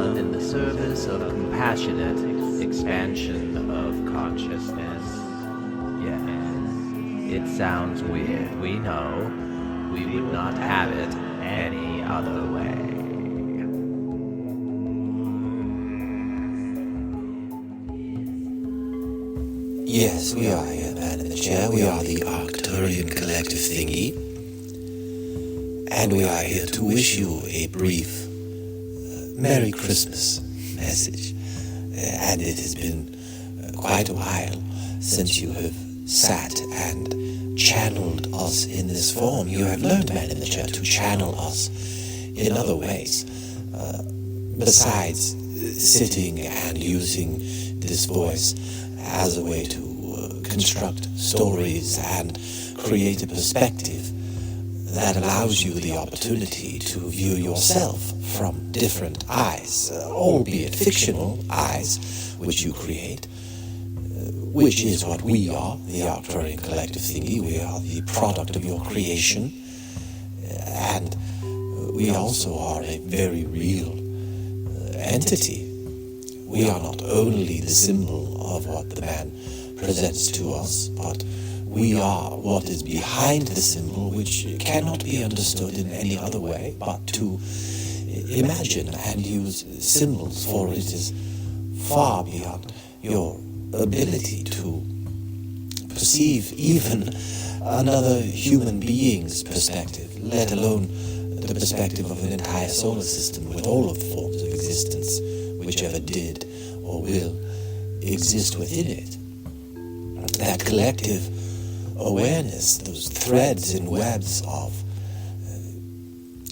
done in the service of compassionate expansion of consciousness. Yes, it sounds weird, we know. We would not have it any other way. Yes, we are here, man in the chair. We are the Arcturian Collective Thingy. And we are here to wish you a brief Merry Christmas message. And it has been quite a while since you have sat and channeled us in this form. You have learned, man in the chair, to channel us in other ways, besides sitting and using this voice as a way to construct stories and create a perspective that allows you the opportunity to view yourself from different eyes, albeit fictional eyes, which you create, which is what we are, the Arcturian Collective Thingy. We are the product of your creation, and we also are a very real entity. We are not only the symbol of what the man presents to us, but we are what is behind the symbol, which cannot be understood in any other way but to imagine and use symbols, for it is far beyond your ability to perceive even another human being's perspective, let alone the perspective of an entire solar system with all of the forms of existence whichever did or will exist within it. That collective awareness, those threads and webs of,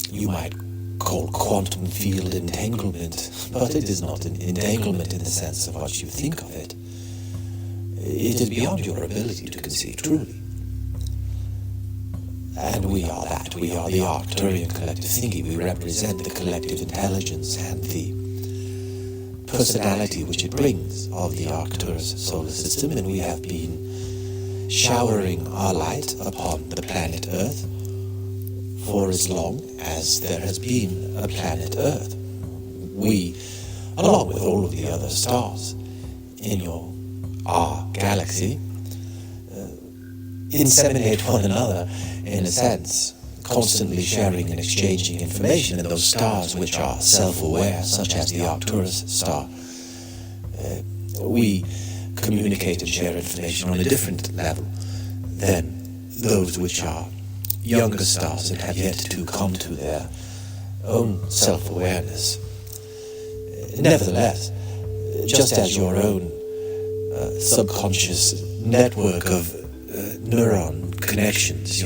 you might call quantum field entanglement, but it is not an entanglement in the sense of what you think of it. It is beyond your ability to conceive truly. And we are that. We are the Arcturian Collective Thingy. We represent the collective intelligence and the personality which it brings of the Arcturus solar system, and we have been showering our light upon the planet Earth for as long as there has been a planet Earth. We, along with all of the other stars in our galaxy, inseminate one another in a sense, constantly sharing and exchanging information, and those stars which are self-aware, such as the Arcturus star, we communicate and share information on a different level than those which are younger stars and have yet to come to their own self-awareness. Nevertheless, just as your own subconscious network of neuron connections,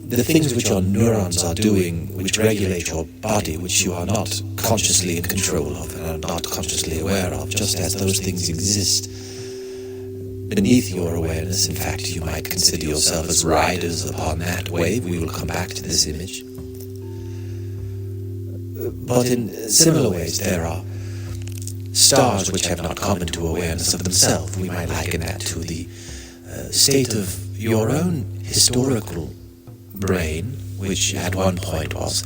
the things which your neurons are doing, which regulate your body, which you are not consciously in control of and are not consciously aware of, just as those things exist beneath your awareness. In fact, you might consider yourself as riders upon that wave. We will come back to this image. But in similar ways, there are stars which have not come into awareness of themselves. We might liken that to the state of your own historical brain, which at one point was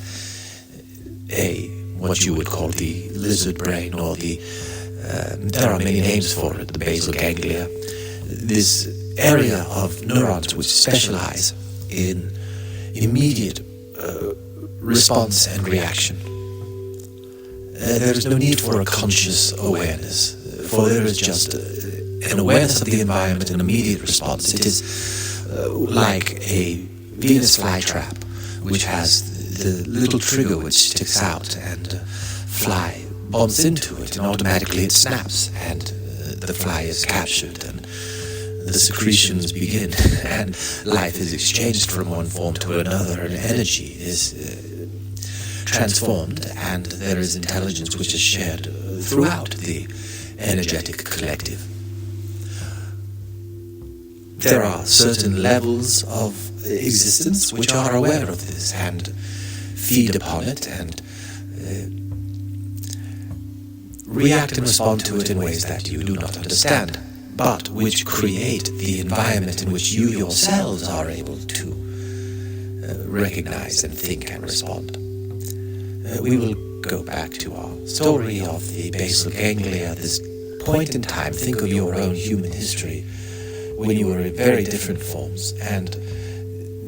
what you would call the lizard brain, or there are many names for it, the basal ganglia, this area of neurons which specialize in immediate response and reaction. There is no need for a conscious awareness, for there is just an awareness of the environment, an immediate response. It is like a Venus flytrap, which has the little trigger which sticks out, and fly bumps into it, and automatically it snaps, and the fly is captured, and the secretions begin, and life is exchanged from one form to another, and energy is transformed, and there is intelligence which is shared throughout the energetic collective. There are certain levels of existence which are aware of this and feed upon it and react and respond to it in ways that you do not understand, but which create the environment in which you yourselves are able to recognize and think and respond. We will go back to our story of the basal ganglia, this point in time, think of your own human history, when you were in very different forms, and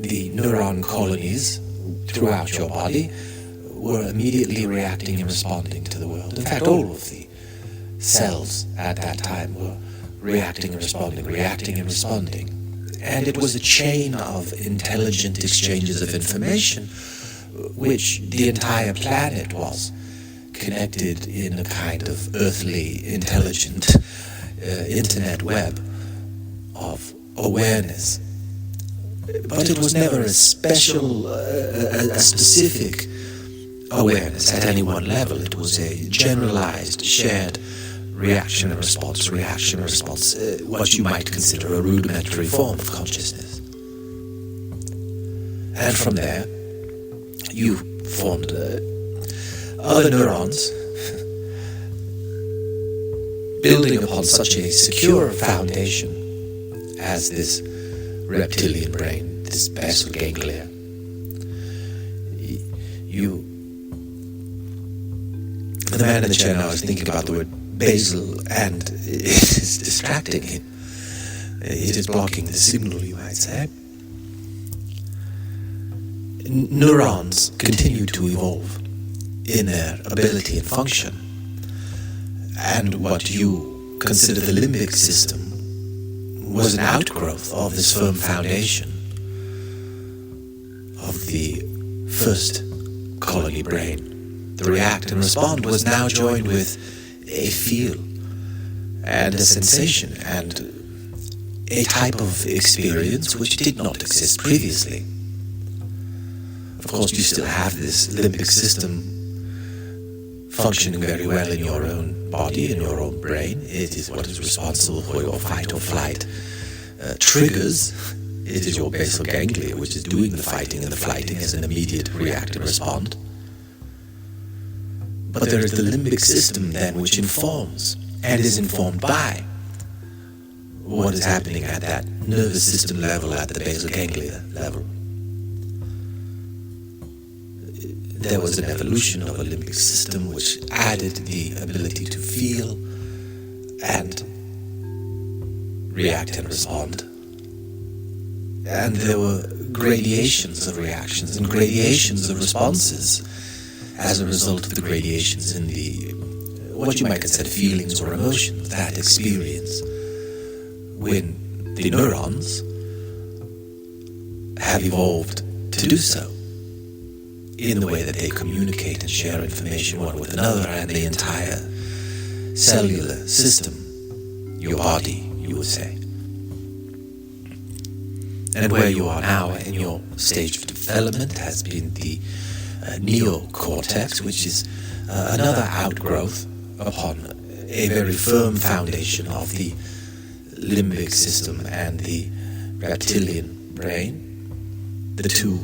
the neuron colonies throughout your body were immediately reacting and responding to the world. In fact, all of the cells at that time were reacting and responding. And it was a chain of intelligent exchanges of information, which the entire planet was connected in a kind of earthly, intelligent internet web of awareness. But it was never a special, a specific awareness at any one level. It was a generalized, shared reaction and response, what you might consider a rudimentary form of consciousness. And from there, you formed other neurons, building upon such a secure foundation as this reptilian brain, this basal ganglia. The man in the chair now is thinking about the word basal, and it is distracting him. It is blocking the signal, you might say. Neurons continue to evolve in their ability and function, and what you consider the limbic system was an outgrowth of this firm foundation of the first colony brain. The react and respond was now joined with a feel and a sensation and a type of experience which did not exist previously. Of course, you still have this limbic system functioning very well in your own body, in your own brain. It is what is responsible for your fight or flight triggers. It is your basal ganglia which is doing the fighting and the flighting as an immediate react and respond. But there is the limbic system then which informs, and is informed by, what is happening at that nervous system level, at the basal ganglia level. There was an evolution of a limbic system which added the ability to feel and react and respond. And there were gradations of reactions and gradations of responses as a result of the gradations in the, what you might consider feelings or emotions, that experience, when the neurons have evolved to do so in the way that they communicate and share information one with another, and the entire cellular system, your body, you would say. And where you are now in your stage of development has been the Neocortex, which is another outgrowth upon a very firm foundation of the limbic system and the reptilian brain, the two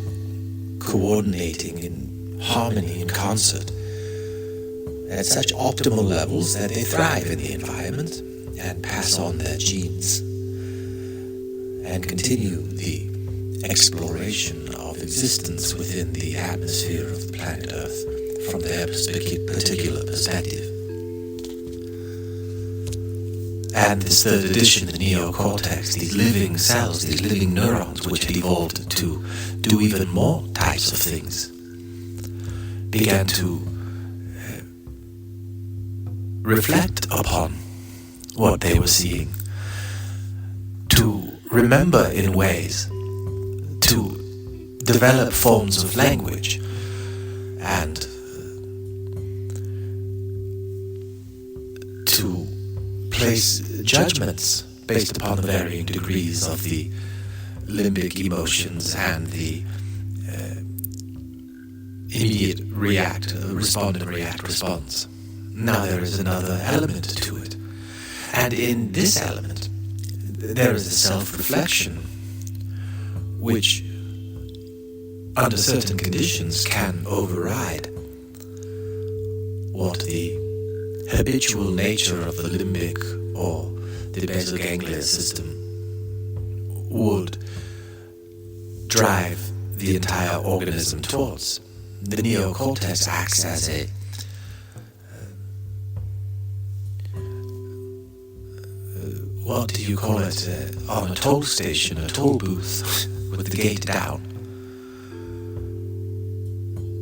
coordinating in harmony, in concert, at such optimal levels that they thrive in the environment and pass on their genes and continue the exploration of existence within the atmosphere of the planet Earth from their particular perspective. And this third edition, the Neocortex, these living cells, these living neurons which had evolved to do even more types of things, began to reflect upon what they were seeing, to remember in ways, to develop forms of language, and to place judgments based upon the varying degrees of the limbic emotions and the immediate respond and react response. Now there is another element to it, and in this element there is a self-reflection which under certain conditions can override what the habitual nature of the limbic or the basal ganglia system would drive the entire organism towards. The neocortex acts as what do you call it, on a toll station, a toll booth, with the gate down,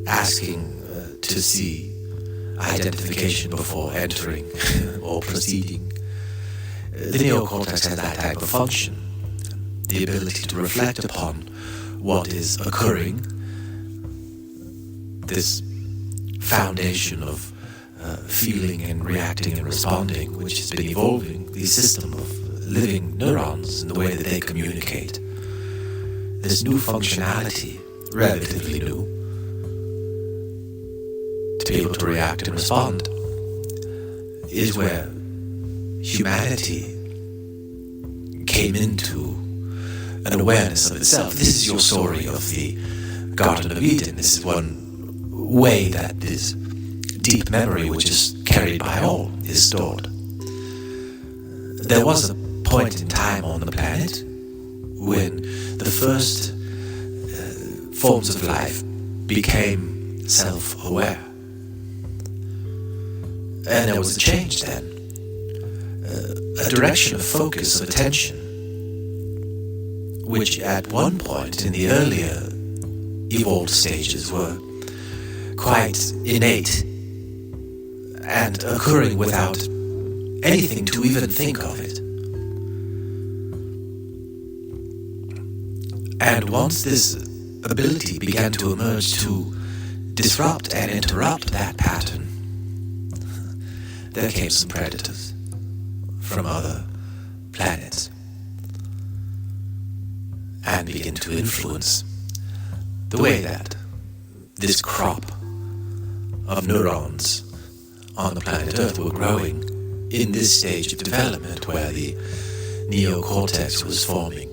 asking to see identification before entering or proceeding. The neocortex has that type of function, the ability to reflect upon what is occurring, this foundation of feeling and reacting and responding, which has been evolving, the system of living neurons and the way that they communicate. This new functionality, relatively new, to be able to react and respond, is where humanity came into an awareness of itself. This is your story of the Garden of Eden. This is one way that this deep memory, which is carried by all, is stored. There was a point in time on the planet when the first forms of life became self-aware. And there was a change then, a direction of focus, of attention, which at one point in the earlier evolved stages were quite innate and occurring without anything to even think of it. And once this ability began to emerge to disrupt and interrupt that pattern, there came some predators from other planets and began to influence the way that this crop of neurons on the planet Earth were growing in this stage of development where the neocortex was forming.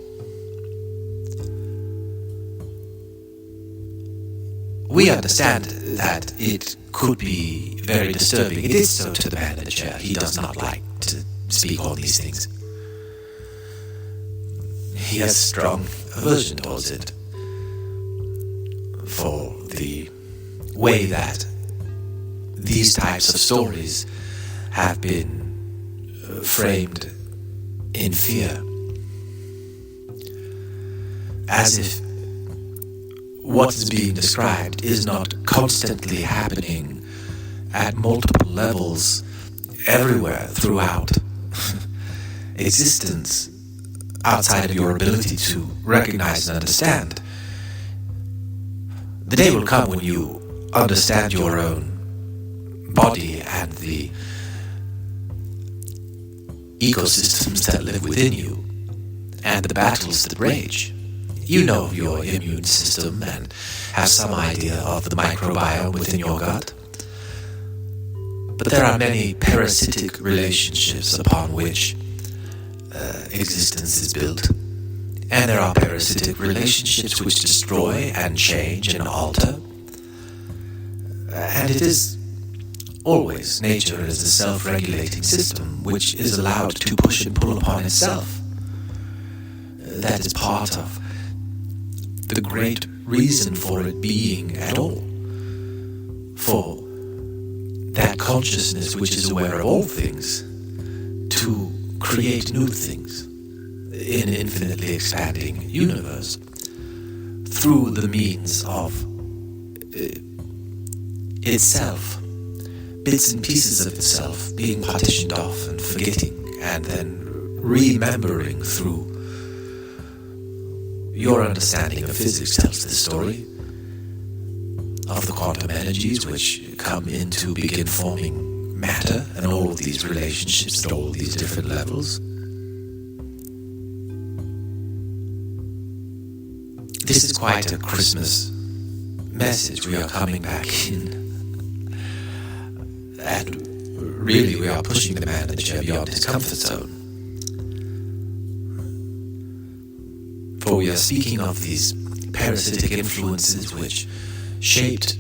We understand that it could be very disturbing. It is so to the man in the chair. He does not like to speak on these things. He has strong aversion towards it for the way that these types of stories have been framed in fear, as if what is being described is not constantly happening at multiple levels everywhere throughout existence, outside of your ability to recognize and understand. The day will come when you understand your own body and the ecosystems that live within you and the battles that rage. You know your immune system and have some idea of the microbiome within your gut. But there are many parasitic relationships upon which existence is built. And there are parasitic relationships which destroy and change and alter. And it is always nature as a self-regulating system which is allowed to push and pull upon itself. That is part of the great reason for it being at all. For that consciousness which is aware of all things to create new things in an infinitely expanding universe through the means of itself, bits and pieces of itself being partitioned off and forgetting and then remembering through your understanding of physics tells the story of the quantum energies which come in to begin forming matter and all of these relationships at all these different levels. This is quite a Christmas message. We are coming back in. And really we are pushing the man in the chair beyond his comfort zone. For we are speaking of these parasitic influences which shaped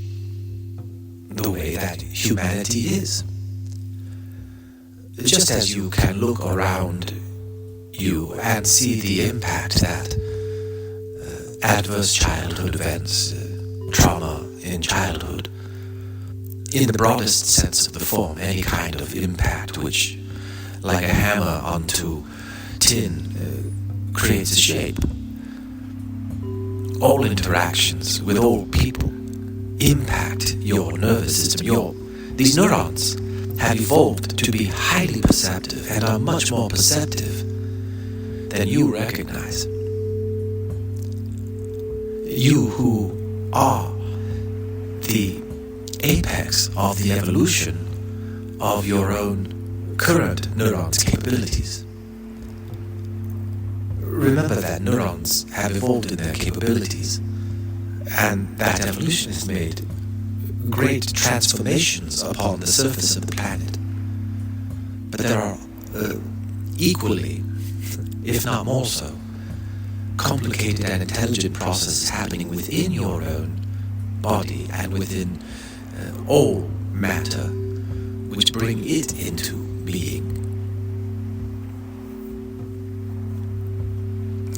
the way that humanity is. Just as you can look around you and see the impact that adverse childhood events, trauma in childhood, in the broadest sense of the form, any kind of impact which, like a hammer onto tin creates a shape. All interactions with all people impact your nervous system. These neurons have evolved to be highly perceptive and are much more perceptive than you recognize. You who are the apex of the evolution of your own current neurons' capabilities. Remember that neurons have evolved in their capabilities, and that evolution has made great transformations upon the surface of the planet. But there are equally, if not more so, complicated and intelligent processes happening within your own body and within all matter, which bring it into being.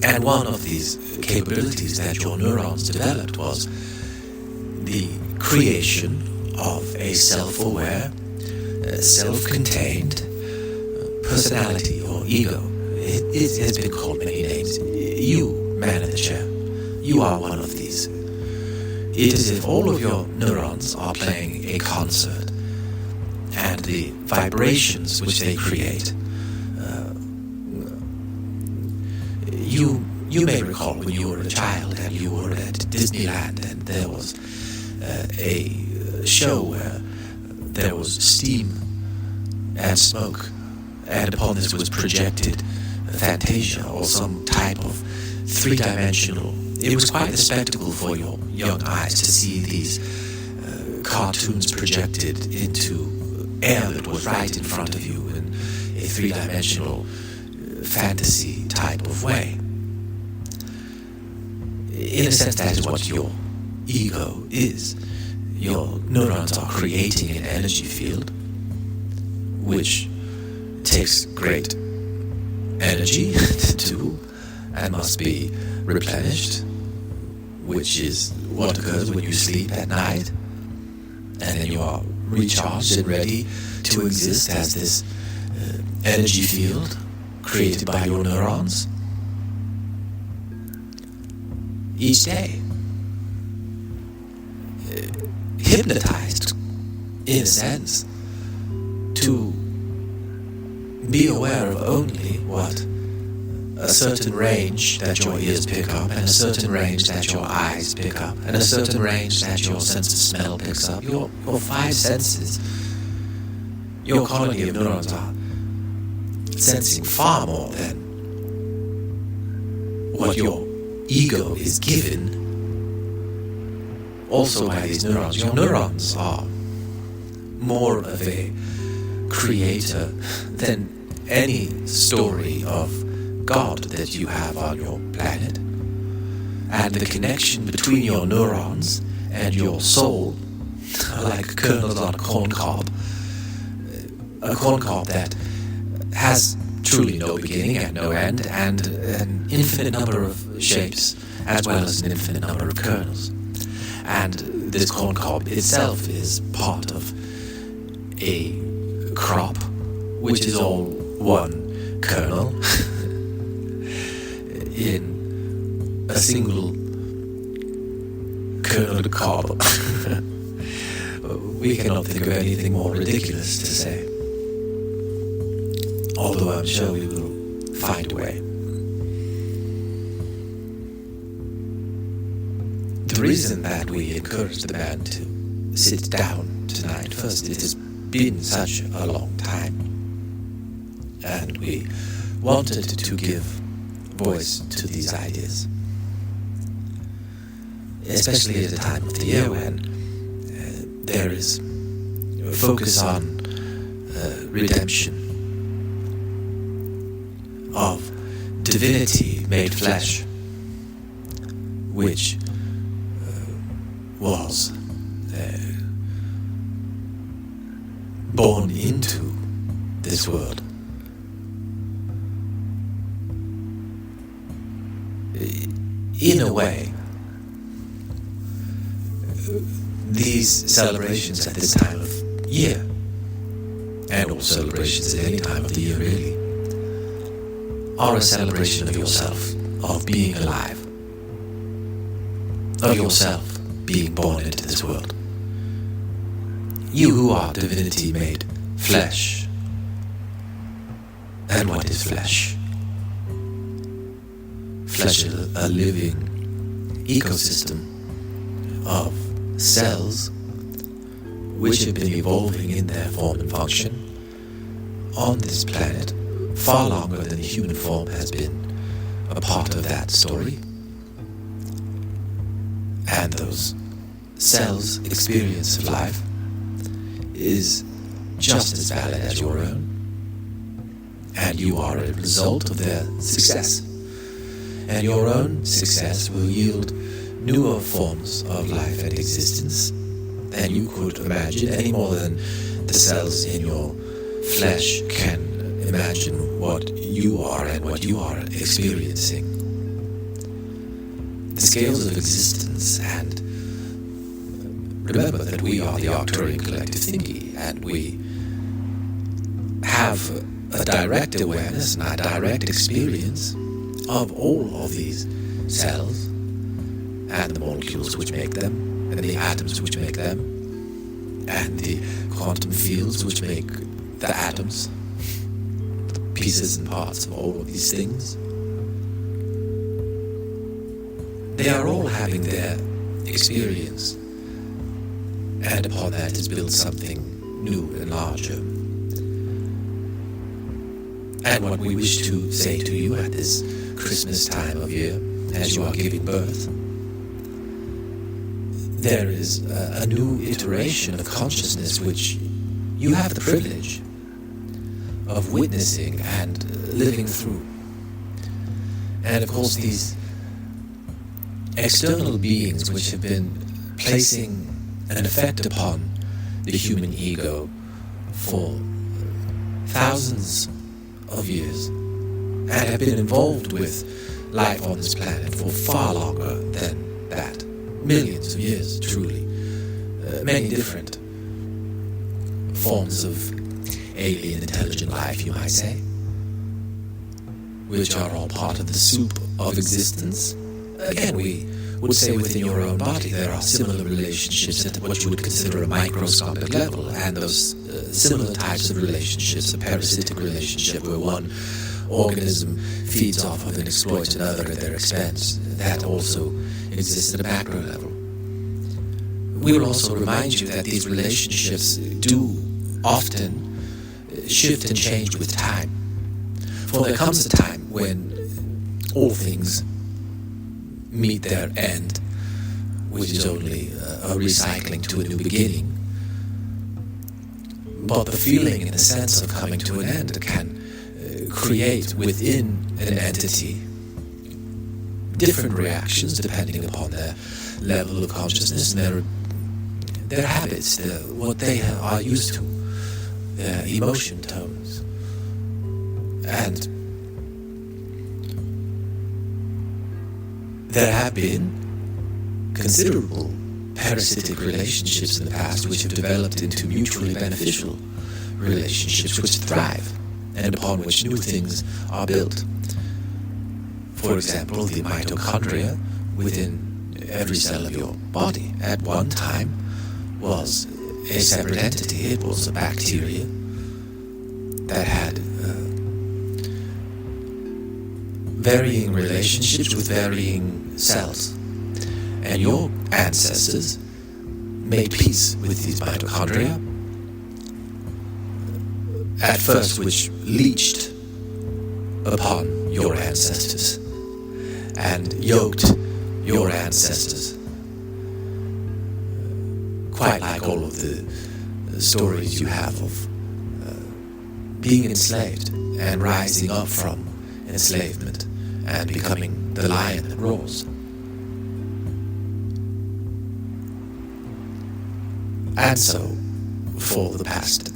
And one of these capabilities that your neurons developed was the creation of a self-aware, self-contained personality or ego. It has been called many names. You, man in the chair, you are one of these. It is as if all of your neurons are playing a concert, and the vibrations which they create. You may recall when you were a child and you were at Disneyland and there was a show where there was steam and smoke, and upon this was projected fantasia or some type of three-dimensional. It was quite a spectacle for your young eyes to see these cartoons projected into air that was right in front of you in a three-dimensional fantasy type of way. In a sense, that is what your ego is. Your neurons are creating an energy field which takes great energy to do and must be replenished, which is what occurs when you sleep at night, and then you are recharged and ready to exist as this energy field created by your neurons each day. Hypnotized, in a sense, to be aware of only what a certain range that your ears pick up, and a certain range that your eyes pick up, and a certain range that your sense of smell picks up. Your five senses, your colony of neurons are sensing far more than what your ego is given also by these neurons. Your neurons are more of a creator than any story of God that you have on your planet. And the connection between your neurons and your soul are like kernels on a corn cob that has truly no beginning and no end, and an infinite number of shapes as well as an infinite number of kernels. And this corn cob itself is part of a crop which is all one kernel in a single kerneled cob. We cannot think of anything more ridiculous to say, although I'm sure we will find a way. The reason that we encourage the band to sit down tonight, first, it has been such a long time, and we wanted to give voice to these ideas, especially at a time of the year when there is a focus on redemption of divinity made flesh, which was born into this world. In a way, these celebrations at this time of year, and all celebrations at any time of the year really, are a celebration of yourself, of being alive, of yourself being born into this world. You who are divinity made flesh. And what is flesh? Flesh is a living ecosystem of cells which have been evolving in their form and function on this planet far longer than the human form has been a part of that story. And those cells' experience of life is just as valid as your own, and you are a result of their success. And your own success will yield newer forms of life and existence than you could imagine, any more than the cells in your flesh can imagine what you are and what you are experiencing. The scales of existence, and remember that we are the Arcturian Collective Thingy, and we have a direct awareness and a direct experience of all of these cells and the molecules which make them, and the atoms which make them, and the quantum fields which make the atoms, the pieces and parts of all of these things. They are all having their experience, and upon that is built something new and larger. And what we wish to say to you at this Christmas time of year, as you are giving birth, there is a new iteration of consciousness which you have the privilege of witnessing and living through. And of course these external beings which have been placing an effect upon the human ego for thousands of years and have been involved with life on this planet for far longer than that. Millions of years, truly. Many different forms of alien intelligent life, you might say, which are all part of the soup of existence. Again, we would say within your own body there are similar relationships at what you would consider a microscopic level, and those similar types of relationships, a parasitic relationship where one organism feeds off of and exploits another at their expense, that also exists at a macro level. We will also remind you that these relationships do often shift and change with time. For there comes a time when all things meet their end, which is only a recycling to a new beginning. But the feeling and the sense of coming to an end can create within an entity different reactions depending upon their level of consciousness and their habits, what they are used to, their emotion tones. And there have been considerable parasitic relationships in the past which have developed into mutually beneficial relationships which thrive and upon which new things are built. For example, the mitochondria within every cell of your body at one time was a separate entity. It was a bacteria that had varying relationships with varying cells. And your ancestors made peace with these mitochondria, at first which leached upon your ancestors and yoked your ancestors, quite like all of the stories you have of being enslaved and rising up from enslavement and becoming the lion that roars. And so, for the past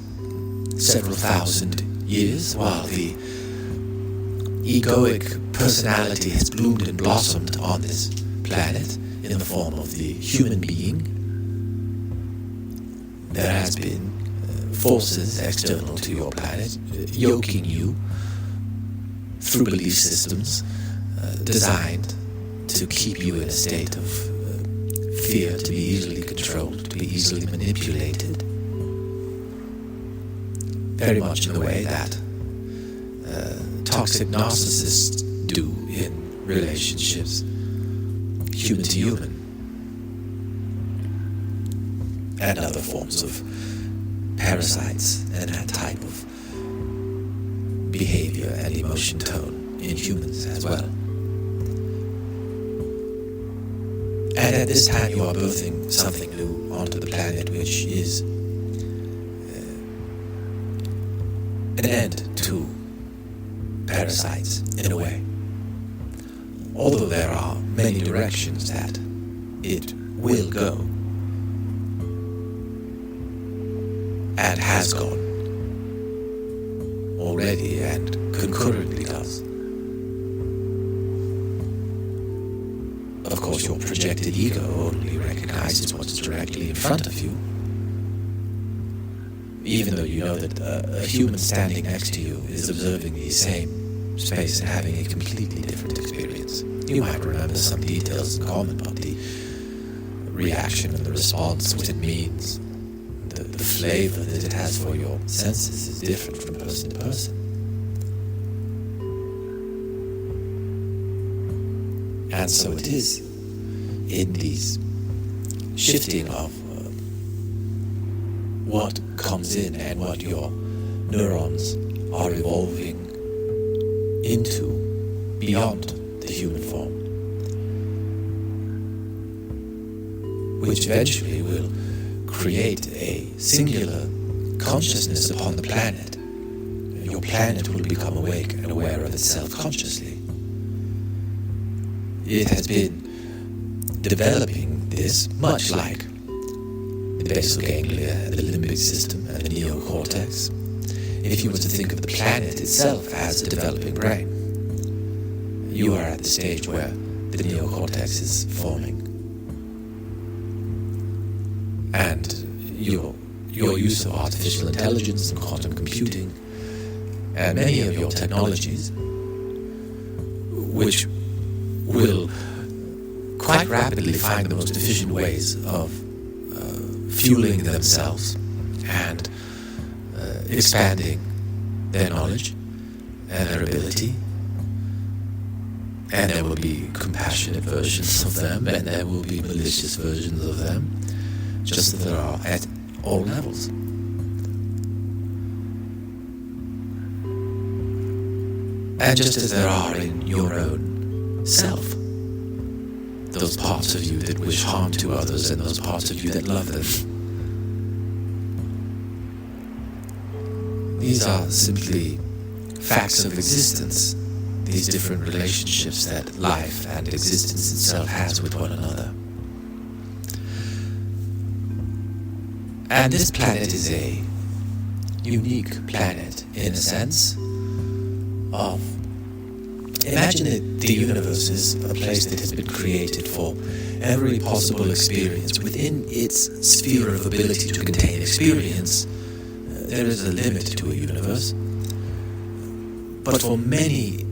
several thousand years, while the egoic personality has bloomed and blossomed on this planet in the form of the human being, there has been forces external to your planet yoking you through belief systems designed to keep you in a state of fear, to be easily controlled, to be easily manipulated, very much in the way that toxic narcissists do in relationships, human to human, and other forms of parasites and that type of behavior and emotion tone in humans as well. And at this time you are birthing something new onto the planet, which is an end to parasites in a way. Although there are many directions that it will go, and has gone already and concurrently does. Of course, your projected ego only recognizes what is directly in front of you, even though you know that a human standing next to you is observing the same space and having a completely different experience. You might remember some details in common, but the reaction and the response, what it means, the flavor that it has for your senses is different from person to person. And so it is in these shifting of what comes in and what your neurons are evolving into beyond the human form, which eventually will create a singular consciousness upon the planet. Your planet will become awake and aware of itself consciously. It has been developing this much like the basal ganglia and the limbic system and the neocortex. If you were to think of the planet itself as a developing brain, you are at the stage where the neocortex is forming. And your use of artificial intelligence and quantum computing and many of your technologies, which will quite rapidly find the most efficient ways of fueling themselves and expanding their knowledge and their ability. And there will be compassionate versions of them, and there will be malicious versions of them, just as there are at all levels. And just as there are in your own self, those parts of you that wish harm to others and those parts of you that love them. These are simply facts of existence, these different relationships that life and existence itself has with one another. And this planet is a unique planet in a sense of, imagine that the universe is a place that has been created for every possible experience. Within its sphere of ability to contain experience, there is a limit to a universe, but for many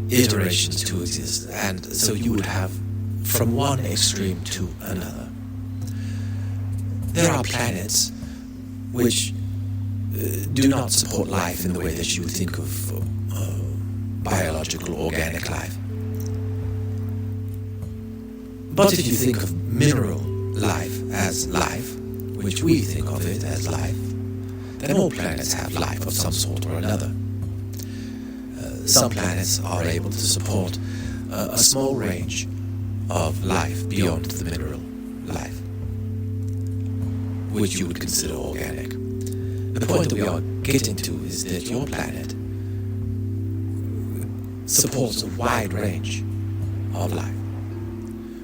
iterations to exist, and so you would have from one extreme to another. There are planets which do not support life in the way that you would think of biological, organic life. But if you think of mineral life as life, which we think of it as life, then all planets have life of some sort or another. Some planets are able to support a small range of life beyond the mineral life, which you would consider organic. The point that we are getting to is that your planet supports a wide range of life,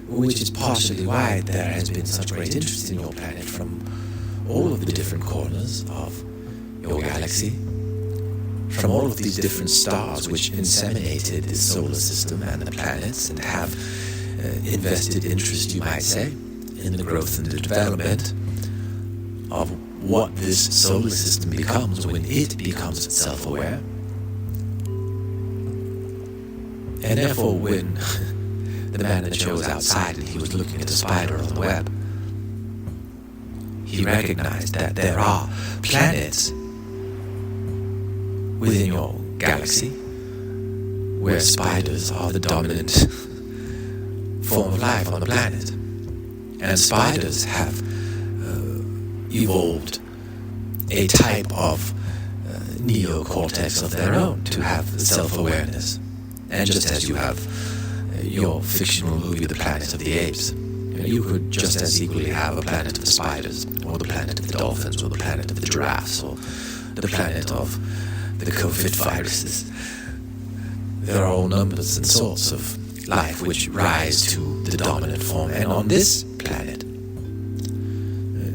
which is partially why there has been such great interest in your planet from all of the different corners of your galaxy, from all of these different stars which inseminated this solar system and the planets and have invested interest, you might say, in the growth and the development of what this solar system becomes when it becomes self-aware. And therefore, when the man in the chair was outside and he was looking at the spider on the web, he recognized that there are planets within your galaxy where spiders are the dominant form of life on the planet. And spiders have evolved a type of neocortex of their own to have self-awareness. And just as you have your fictional movie, The Planet of the Apes, you could just as equally have a planet of the spiders, or the planet of the dolphins, or the planet of the giraffes, or the planet of the COVID viruses. There are all numbers and sorts of life which rise to the dominant form. And on this planet,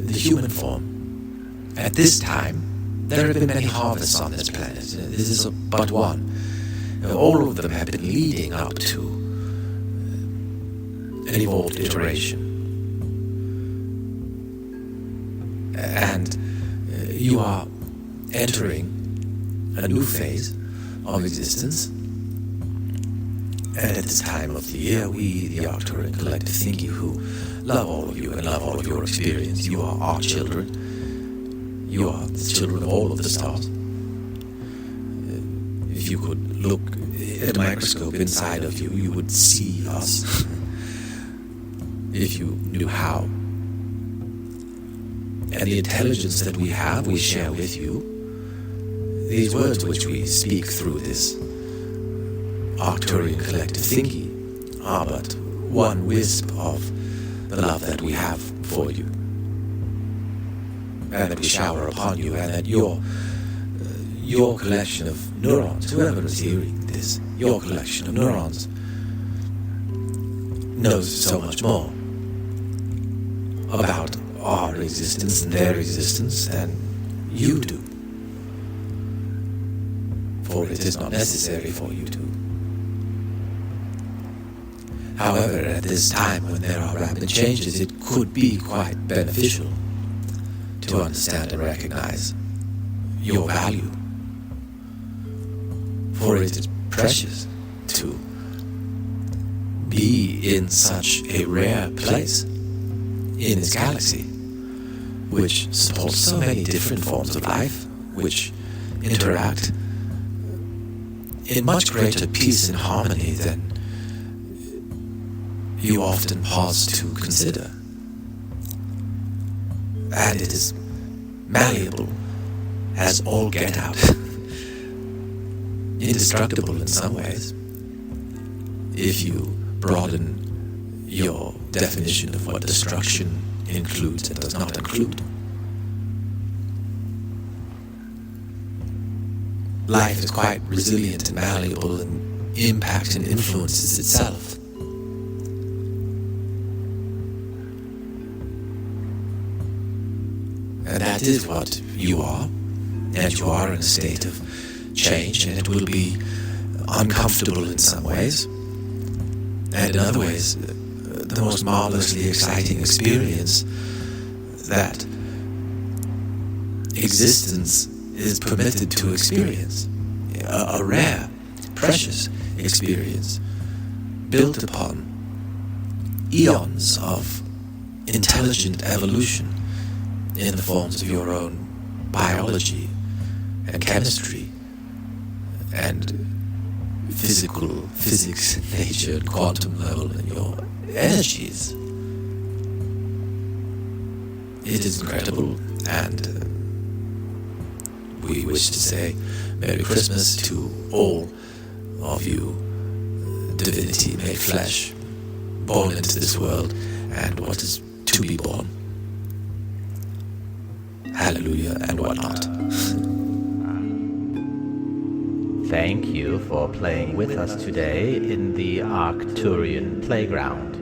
the human form, at this time, there have been many harvests on this planet. This is but one. All of them have been leading up to an evolved iteration. And you are entering a new phase of existence. And at this time of the year, we, the Arcturian Collective Thingy, who love all of you and love all of your experience, you are our children. You are the children of all of the stars. If you could look at a microscope inside of you, you would see us. If you knew how. And the intelligence that we have, we share with you. These words which we speak through this Arcturian Collective Thingy are but one wisp of the love that we have for you, and that we shower upon you, and that your collection of neurons, whoever is hearing this, your collection of neurons knows so much more about our existence and their existence than you do, for it is not necessary for you to. However, at this time when there are rapid changes, it could be quite beneficial to understand and recognize your value, for it is precious to be in such a rare place in this galaxy, which supports so many different forms of life, which interact in much greater peace and harmony than you often pause to consider. And it is malleable as all get out, indestructible in some ways, if you broaden your definition of what destruction includes and does not include. Life is quite resilient and malleable and impacts and influences itself. And that is what you are, and you are in a state of change, and it will be uncomfortable in some ways, and in other ways, the most marvelously exciting experience that existence is permitted to experience. A rare, precious experience built upon eons of intelligent evolution in the forms of your own biology and chemistry and physics, nature, and quantum level, and your energies. It is incredible, and we wish to say Merry Christmas to all of you, divinity made flesh, born into this world, and what is to be born. Hallelujah and whatnot. Thank you for playing with us today in the Arcturian playground.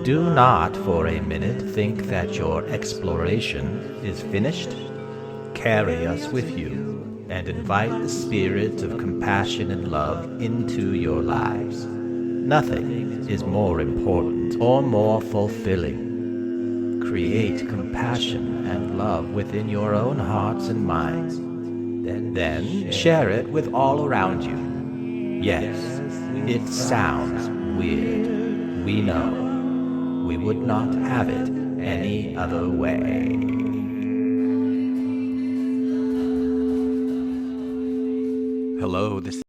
Do not for a minute think that your exploration is finished. Carry us with you and invite the spirit of compassion and love into your lives. Nothing is more important or more fulfilling. Create compassion and love within your own hearts and minds. Then share it with all around you. Yes, it sounds weird. We know. We would not have it any other way. Hello, this